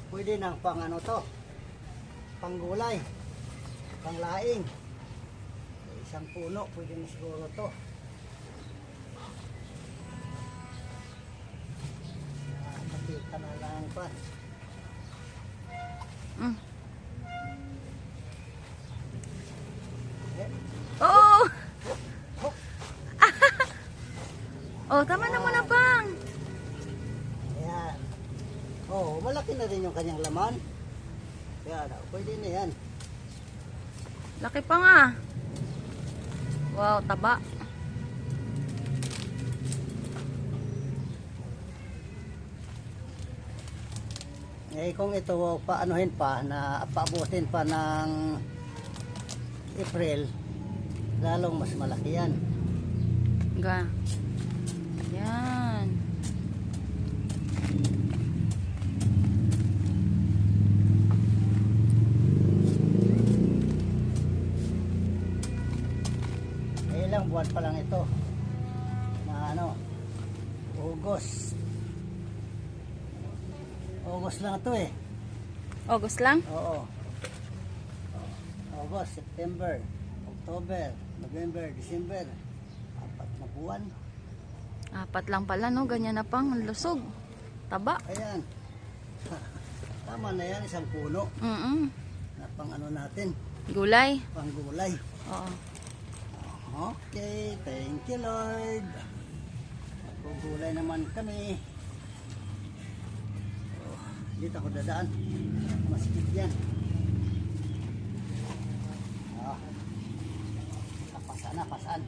Pwede nang pang ano to, pang gulay, pang laing. Isang puno, pwede na siguro to. Nakakita na lang pa. Mm. Eh, Oo! Oh, tama na muna, Pang. Ayan. Oh, malaki na rin yung kanyang laman. Kaya pwede na yan. Laki pa nga. Wow, taba. Eh kung ito paanuhin pa na paabutin pa ng April, lalong mas malaki yan. Ga. Yan. Eh ilang buwan pa lang ito na ano, August. August lang ito eh. August lang? Oo. August, September, October, November, December. 4 na buwan. 4 lang pala, no? Ganyan na, Pang. Ang lusog. Taba. Ayan. Tama na yan, isang puno na pang ano natin, Gulay. pang gulay. Oo. Okay, thank you Lord. Magugulay naman kami. Oh, dito ako dadaan. Masikip yan. Oh. Pasaan na, pasaan.